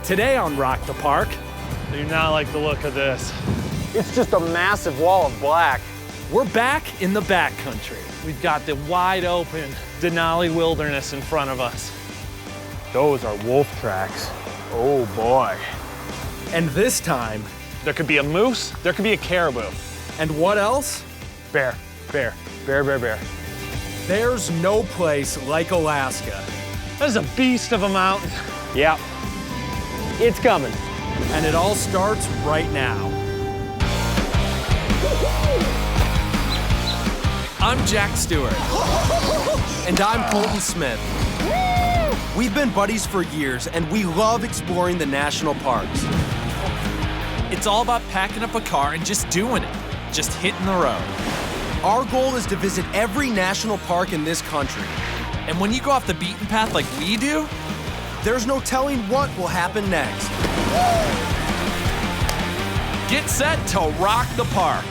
Today on Rock the Park. I do not like the look of this. It's just a massive wall of black. We're back in the backcountry. We've got the wide open Denali wilderness in front of us. Those are wolf tracks. Oh boy. And this time, There could be a moose, there could be a caribou. and what else? Bear, bear, bear, bear, bear. There's no place like Alaska. That is a beast of a mountain. Yeah, it's coming. And it all starts right now. I'm Jack Stewart. And I'm Colton Smith. We've been buddies for years, and we love exploring the national parks. It's all about packing up a car and just doing it, just hitting the road. Our goal is to visit every national park in this country. And when you go off the beaten path like we do, there's no telling what will happen next. Get set to rock the park.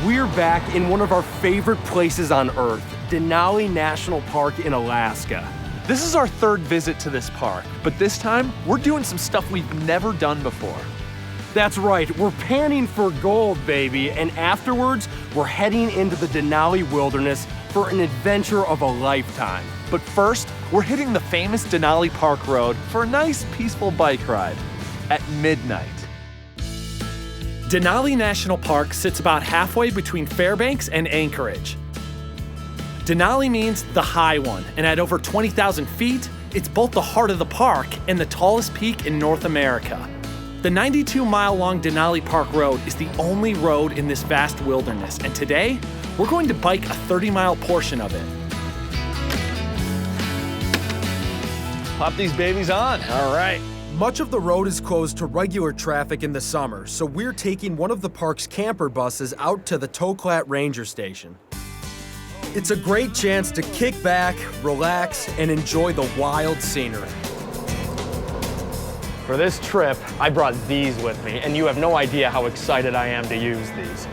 We're back in one of our favorite places on Earth, Denali National Park in Alaska. This is our third visit to this park, but this time we're doing some stuff we've never done before. That's right, we're panning for gold, baby, and afterwards, we're heading into the Denali wilderness for an adventure of a lifetime. But first, we're hitting the famous Denali Park Road for a nice, peaceful bike ride at midnight. Denali National Park sits about halfway between Fairbanks and Anchorage. Denali means the high one, and at over 20,000 feet, it's both the heart of the park and the tallest peak in North America. The 92-mile-long Denali Park Road is the only road in this vast wilderness, and today, we're going to bike a 30-mile portion of it. Pop these babies on. All right. Much of the road is closed to regular traffic in the summer, so we're taking one of the park's camper buses out to the Toklat Ranger Station. It's a great chance to kick back, relax, and enjoy the wild scenery. For this trip, I brought these with me, and you have no idea how excited I am to use these.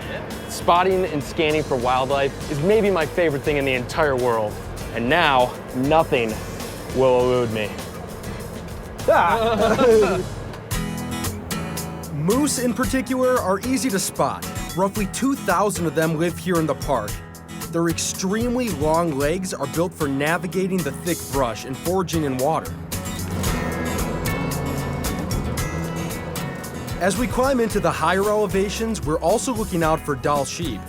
Spotting and scanning for wildlife is maybe my favorite thing in the entire world. And now, nothing will elude me. Moose in particular are easy to spot. Roughly 2,000 of them live here in the park. Their extremely long legs are built for navigating the thick brush and foraging in water. As we climb into the higher elevations, we're also looking out for Dall sheep.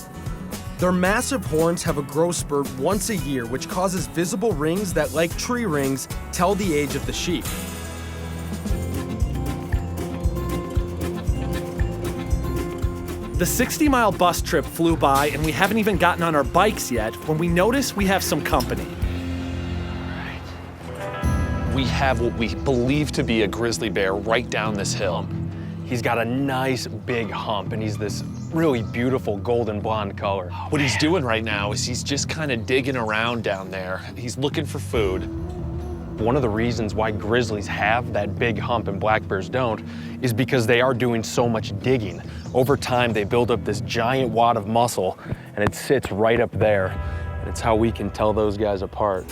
Their massive horns have a growth spurt once a year, which causes visible rings that, like tree rings, tell the age of the sheep. The 60-mile bus trip flew by, and we haven't even gotten on our bikes yet when we notice we have some company. We have what we believe to be a grizzly bear right down this hill. He's got a nice big hump, and he's this really beautiful golden blonde color. What he's doing right now is he's just kind of digging around down there. He's looking for food. One of the reasons why grizzlies have that big hump and black bears don't is because they are doing so much digging. Over time, they build up this giant wad of muscle, and it sits right up there. And it's how we can tell those guys apart.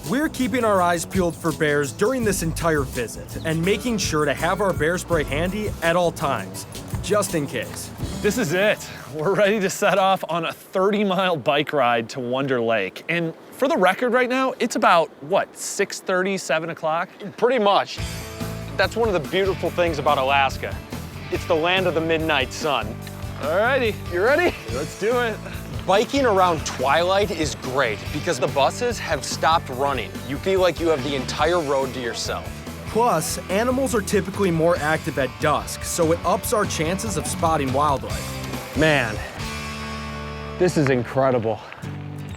We're keeping our eyes peeled for bears during this entire visit and making sure to have our bear spray handy at all times, just in case. This is it. We're ready to set off on a 30-mile bike ride to Wonder Lake. And for the record right now, it's about, what, 6:30, 7 o'clock? Pretty much. That's one of the beautiful things about Alaska. It's the land of the midnight sun. Alrighty, You ready? let's do it. Biking around twilight is great because the buses have stopped running. You feel like you have the entire road to yourself. Plus, animals are typically more active at dusk, so it ups our chances of spotting wildlife. Man, this is incredible.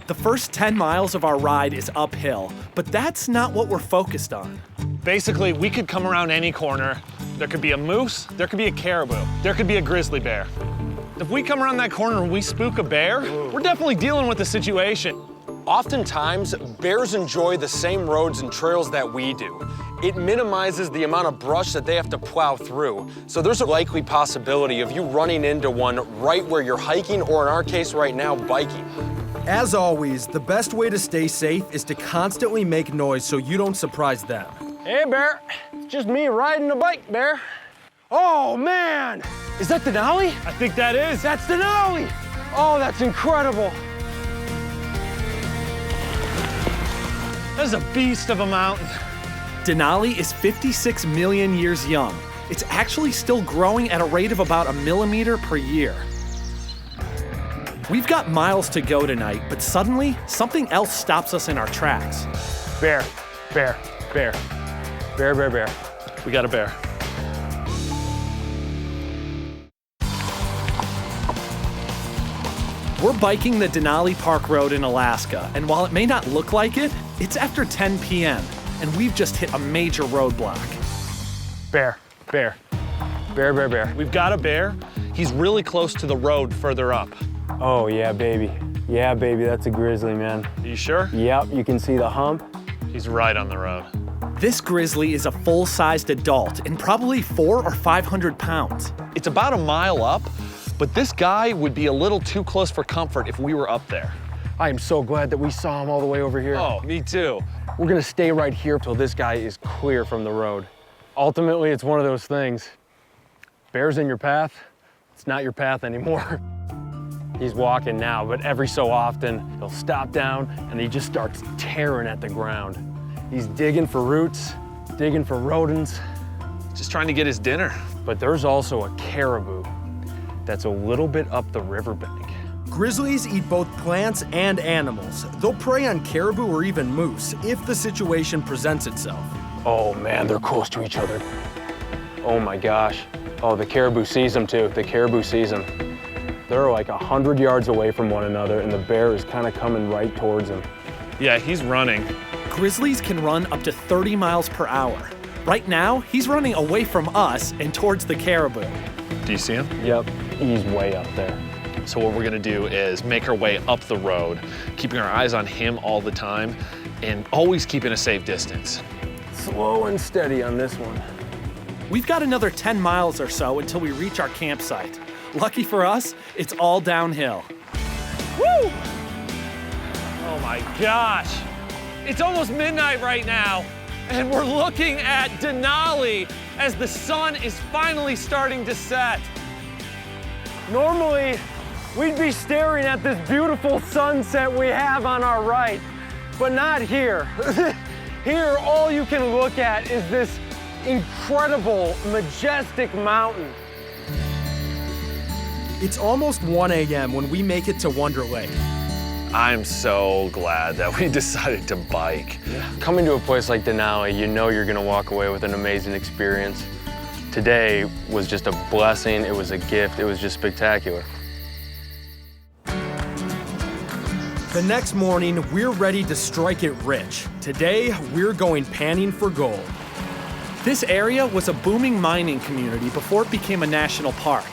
The first 10 miles of our ride is uphill, but that's not what we're focused on. Basically, we could come around any corner. There could be a moose, there could be a caribou, there could be a grizzly bear. If we come around that corner and we spook a bear, we're definitely dealing with the situation. Oftentimes, bears enjoy the same roads and trails that we do. It minimizes the amount of brush that they have to plow through. So there's a likely possibility of you running into one right where you're hiking, or in our case right now, biking. As always, the best way to stay safe is to constantly make noise so you don't surprise them. Hey, Bear. It's just me riding a bike, Bear. Oh, man. Is that Denali? I think that is. That's Denali. Oh, that's incredible. That's a beast of a mountain. Denali is 56 million years young. It's actually still growing at a rate of about 1 millimeter per year. We've got miles to go tonight, but suddenly, something else stops us in our tracks. Bear, bear, bear. Bear, bear, bear. We got a bear. We're biking the Denali Park Road in Alaska, and while it may not look like it, it's after 10 p.m., and we've just hit a major roadblock. Bear, bear, bear, bear, bear. We've got a bear. He's really close to the road further up. Oh, yeah, baby. Yeah, baby, that's a grizzly, man. Are you sure? Yep, you can see the hump. He's right on the road. This grizzly is a full-sized adult and probably 400 or 500 pounds. It's about a mile up, but this guy would be a little too close for comfort if we were up there. I am so glad that we saw him all the way over here. Oh, me too. We're gonna stay right here till this guy is clear from the road. Ultimately, it's one of those things. Bear's in your path, it's not your path anymore. He's walking now, but every so often, he'll stop down and he just starts tearing at the ground. He's digging for roots, digging for rodents. Just trying to get his dinner. But there's also a caribou that's a little bit up the riverbank. Grizzlies eat both plants and animals. They'll prey on caribou or even moose if the situation presents itself. Oh man, they're close to each other. Oh my gosh. Oh, the caribou sees them too. The caribou sees them. They're like 100 yards away from one another, and the bear is kind of coming right towards them. Yeah, he's running. Grizzlies can run up to 30 miles per hour. Right now, he's running away from us and towards the caribou. Do you see him? Yep, he's way up there. So what we're gonna do is make our way up the road, keeping our eyes on him all the time, and always keeping a safe distance. Slow and steady on this one. We've got another 10 miles or so until we reach our campsite. Lucky for us, it's all downhill. Woo! Oh my gosh. It's almost midnight right now, and we're looking at Denali as the sun is finally starting to set. Normally, we'd be staring at this beautiful sunset we have on our right, but not here. Here, all you can look at is this incredible, majestic mountain. It's almost 1 a.m. when we make it to Wonder Lake. I'm so glad that we decided to bike. Coming to a place like Denali, you know you're gonna walk away with an amazing experience. Today was just a blessing, it was a gift, it was just spectacular. The next morning, we're ready to strike it rich. Today, we're going panning for gold. This area was a booming mining community before it became a national park.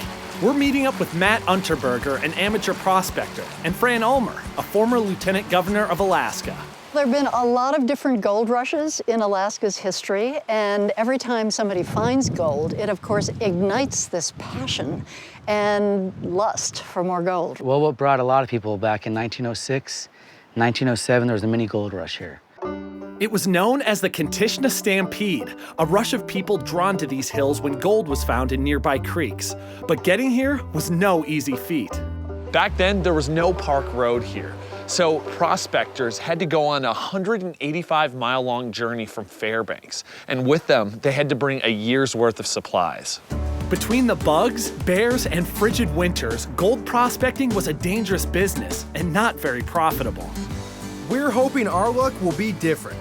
We're meeting up with Matt Unterberger, an amateur prospector, and Fran Ulmer, a former lieutenant governor of Alaska. There have been a lot of different gold rushes in Alaska's history, and every time somebody finds gold, it of course ignites this passion and lust for more gold. Well, what brought a lot of people back in 1906, 1907, there was a mini gold rush here. It was known as the Kantishna Stampede, a rush of people drawn to these hills when gold was found in nearby creeks. But getting here was no easy feat. Back then, there was no park road here. So prospectors had to go on a 185-mile-long journey from Fairbanks. And with them, they had to bring a year's worth of supplies. Between the bugs, bears, and frigid winters, gold prospecting was a dangerous business and not very profitable. We're hoping our luck will be different.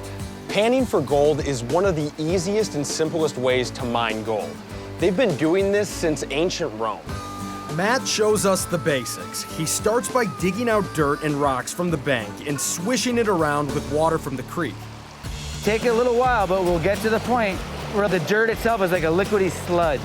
Panning for gold is one of the easiest and simplest ways to mine gold. They've been doing this since ancient Rome. Matt shows us the basics. He starts by digging out dirt and rocks from the bank and swishing it around with water from the creek. Take a little while, but we'll get to the point where the dirt itself is like a liquidy sludge.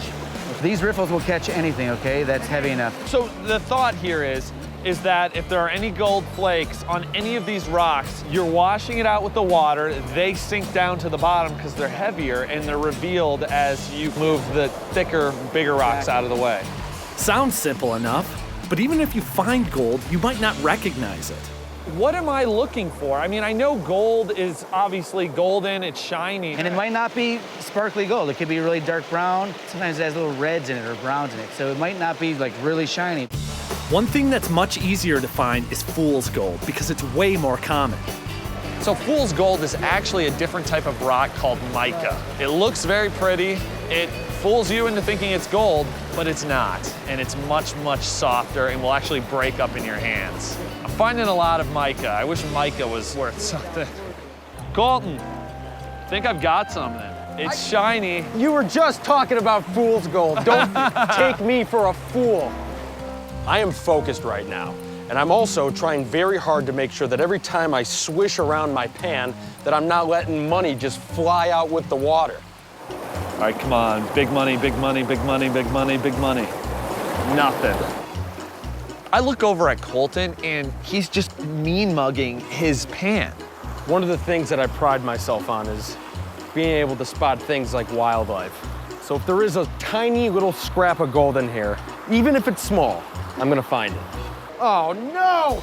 These riffles will catch anything, okay, that's heavy enough. So the thought here is, is that if there are any gold flakes on any of these rocks, you're washing it out with the water. They sink down to the bottom because they're heavier, and they're revealed as you move the thicker, bigger rocks out of the way. Sounds simple enough, but even if you find gold, you might not recognize it. What am I looking for? I mean, I know gold is obviously golden, it's shiny. And it might not be sparkly gold. It could be really dark brown. Sometimes it has little reds in it or browns in it. So it might not be like really shiny. One thing that's much easier to find is fool's gold because it's way more common. So fool's gold is actually a different type of rock called mica. It looks very pretty. It fools you into thinking it's gold, but it's not. And it's much, much softer and will actually break up in your hands. I'm finding a lot of mica. I wish mica was worth something. Colton, I think I've got something. It's shiny. You were just talking about fool's gold. Don't take me for a fool. I am focused right now, and I'm also trying very hard to make sure that every time I swish around my pan, that I'm not letting money just fly out with the water. All right, come on. Big money, big money, big money, big money, big money. Nothing. I look over at Colton, and he's just mean mugging his pan. One of the things that I pride myself on is being able to spot things like wildlife. So if there is a tiny little scrap of gold in here, even if it's small, I'm gonna find it. Oh no!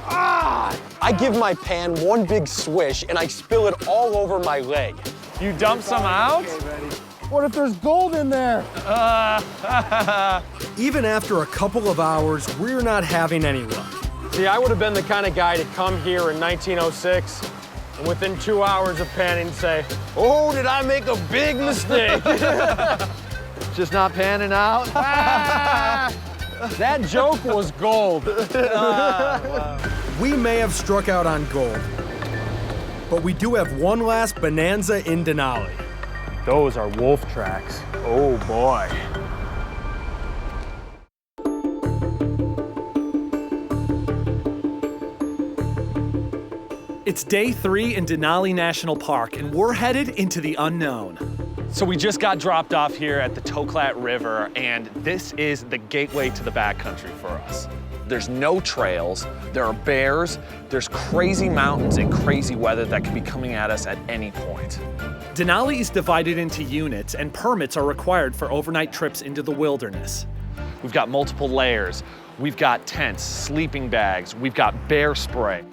Ah! I give my pan one big swish and I spill it all over my leg. You dump some out? What if there's gold in there? Even after a couple of hours, we're not having any luck. See, I would have been the kind of guy to come here in 1906 and within 2 hours of panning say, oh, did I make a big mistake? Just not panning out? That joke was gold. We may have struck out on gold, but we do have one last bonanza in Denali. Those are wolf tracks. Oh boy. It's day 3 in Denali National Park, and we're headed into the unknown. So we just got dropped off here at the Toklat River, and this is the gateway to the backcountry for us. There's no trails, there are bears, there's crazy mountains and crazy weather that could be coming at us at any point. Denali is divided into units, and permits are required for overnight trips into the wilderness. We've got multiple layers, we've got tents, sleeping bags, we've got bear spray.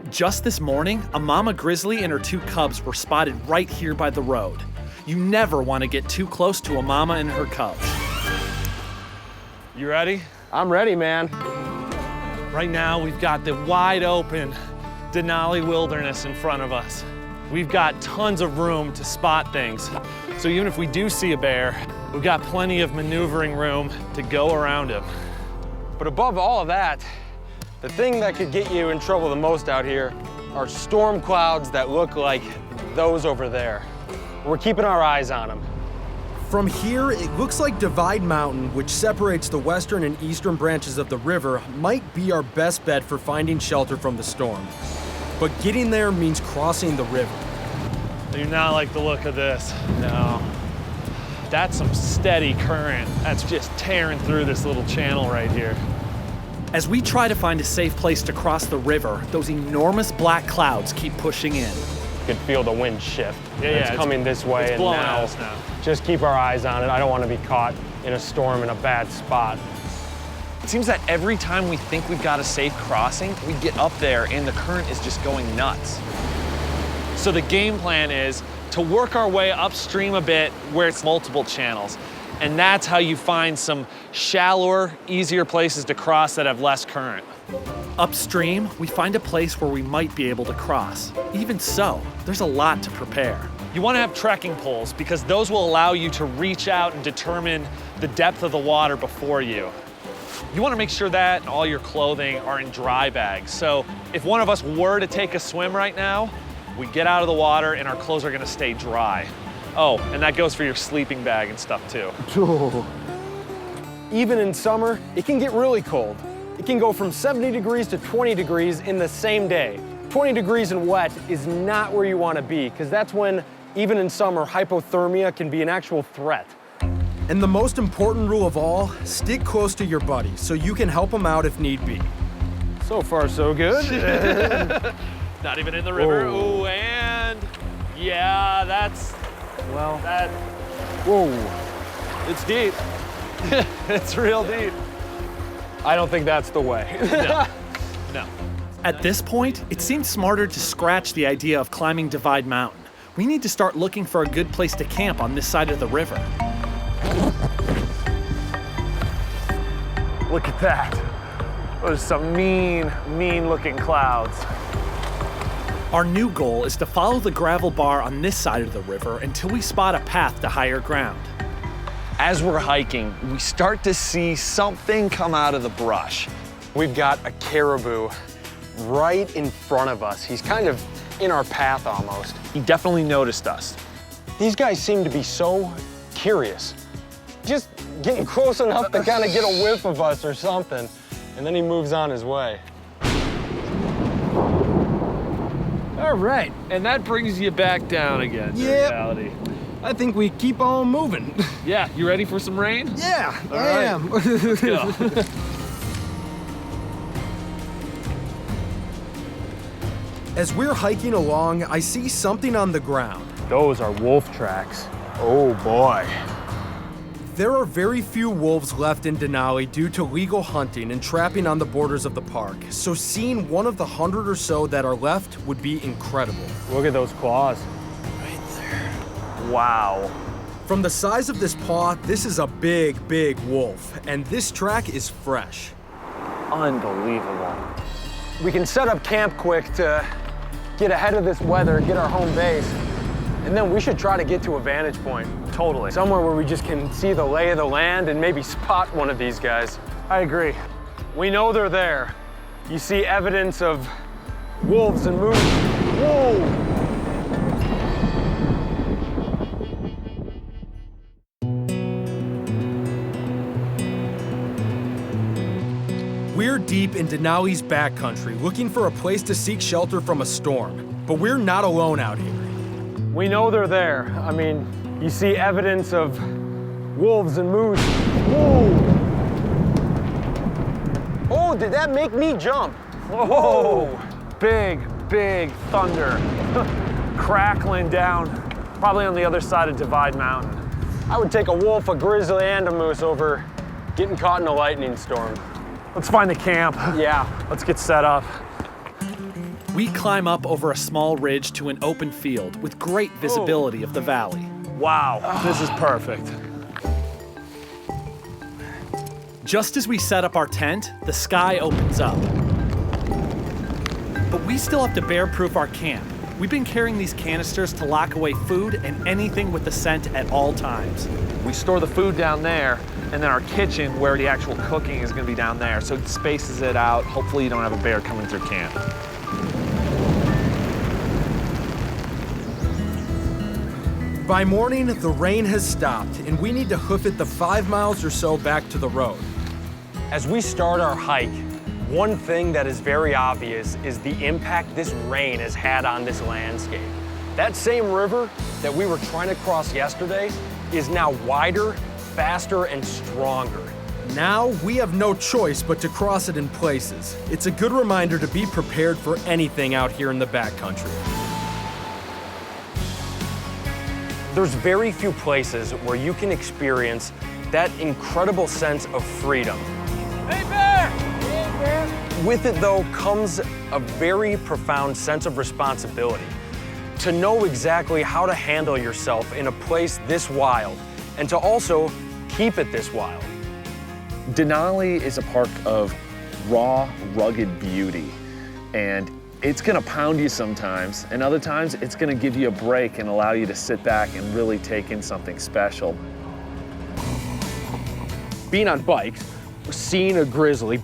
Just this morning, a mama grizzly and her 2 cubs were spotted right here by the road. You never want to get too close to a mama and her cubs. You ready? I'm ready, man. Right now, we've got the wide open Denali wilderness in front of us. We've got tons of room to spot things. So even if we do see a bear, we've got plenty of maneuvering room to go around him. But above all of that, the thing that could get you in trouble the most out here are storm clouds that look like those over there. We're keeping our eyes on them. From here, it looks like Divide Mountain, which separates the western and eastern branches of the river, might be our best bet for finding shelter from the storm. But getting there means crossing the river. I do not like the look of this. No. That's some steady current. That's just tearing through this little channel right here. As we try to find a safe place to cross the river, those enormous black clouds keep pushing in. You can feel the wind shift. Yeah, It's coming this way, it's and blowing now, at us now. just keep our eyes on it. I don't want to be caught in a storm in a bad spot. It seems that every time we think we've got a safe crossing, we get up there and the current is just going nuts. So the game plan is to work our way upstream a bit where it's multiple channels. And that's how you find some shallower, easier places to cross that have less current. Upstream, we find a place where we might be able to cross. Even so, there's a lot to prepare. You want to have trekking poles because those will allow you to reach out and determine the depth of the water before you. You want to make sure that and all your clothing are in dry bags. So if one of us were to take a swim right now, we get out of the water and our clothes are going to stay dry. Oh, and that goes for your sleeping bag and stuff too. Even in summer, it can get really cold. It can go from 70 degrees to 20 degrees in the same day. 20 degrees and wet is not where you want to be, because that's when, even in summer, hypothermia can be an actual threat. And the most important rule of all, stick close to your buddies so you can help them out if need be. So far, so good. Not even in the river. Ooh, and yeah, that's, Well, that, whoa. it's deep. It's real deep. I don't think that's the way. No. At this point, it seemed smarter to scratch the idea of climbing Divide Mountain. We need to start looking for a good place to camp on this side of the river. Look at that. Those are some mean looking clouds. Our new goal is to follow the gravel bar on this side of the river until we spot a path to higher ground. As we're hiking, we start to see something come out of the brush. We've got a caribou right in front of us. He's kind of in our path almost. He definitely noticed us. These guys seem to be so curious. Just getting close enough to kind of get a whiff of us or something. And then he moves on his way. All right. And that brings you back down again to Yep. reality. I think we keep on moving. Yeah, you ready for some rain? Yeah, All I right. am. Let's go. As we're hiking along, I see something on the ground. Those are wolf tracks. Oh boy. There are very few wolves left in Denali due to legal hunting and trapping on the borders of the park, so seeing one of the 100 or so that are left would be incredible. Look at those claws. Wow. From the size of this paw, this is a big, big wolf, and this track is fresh. Unbelievable. We can set up camp quick to get ahead of this weather, get our home base, and then we should try to get to a vantage point. Totally. Somewhere where we just can see the lay of the land and maybe spot one of these guys. I agree. We know they're there. You see evidence of wolves and moose. Whoa! We're deep in Denali's backcountry looking for a place to seek shelter from a storm, but we're not alone out here. We know they're there. I mean, you see evidence of wolves and moose. Whoa! Oh, did that make me jump? Whoa! Big, big thunder. Crackling down, probably on the other side of Divide Mountain. I would take a wolf, a grizzly, and a moose over getting caught in a lightning storm. Let's find the camp. Yeah. Let's get set up. We climb up over a small ridge to an open field with great visibility of the valley. Wow, this is perfect. Just as we set up our tent, the sky opens up. But we still have to bear-proof our camp. We've been carrying these canisters to lock away food and anything with the scent at all times. We store the food down there, and then our kitchen, where the actual cooking is gonna be down there, so it spaces it out. Hopefully you don't have a bear coming through camp. By morning, the rain has stopped, and we need to hoof it the 5 miles or so back to the road. As we start our hike, one thing that is very obvious is the impact this rain has had on this landscape. That same river that we were trying to cross yesterday is now wider, faster, and stronger. Now, we have no choice but to cross it in places. It's a good reminder to be prepared for anything out here in the backcountry. There's very few places where you can experience that incredible sense of freedom. Hey, bear! Hey, bear! With it, though, comes a very profound sense of responsibility. To know exactly how to handle yourself in a place this wild, and to also keep it this wild. Denali is a park of raw, rugged beauty, and it's gonna pound you sometimes, and other times it's gonna give you a break and allow you to sit back and really take in something special. Being on bikes, we're seeing a grizzly,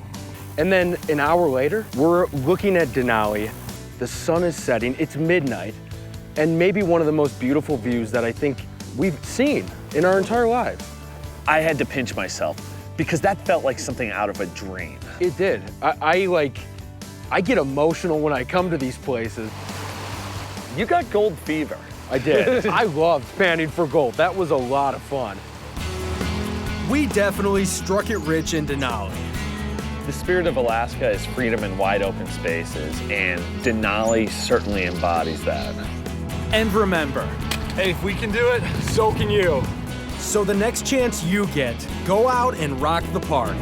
and then an hour later, we're looking at Denali. The sun is setting, it's midnight, and maybe one of the most beautiful views that I think we've seen in our entire lives. I had to pinch myself because that felt like something out of a dream. It did. I get emotional when I come to these places. You got gold fever. I did. I loved panning for gold. That was a lot of fun. We definitely struck it rich in Denali. The spirit of Alaska is freedom and wide open spaces, and Denali certainly embodies that. And remember, Hey, if we can do it, so can you. So the next chance you get, go out and rock the park.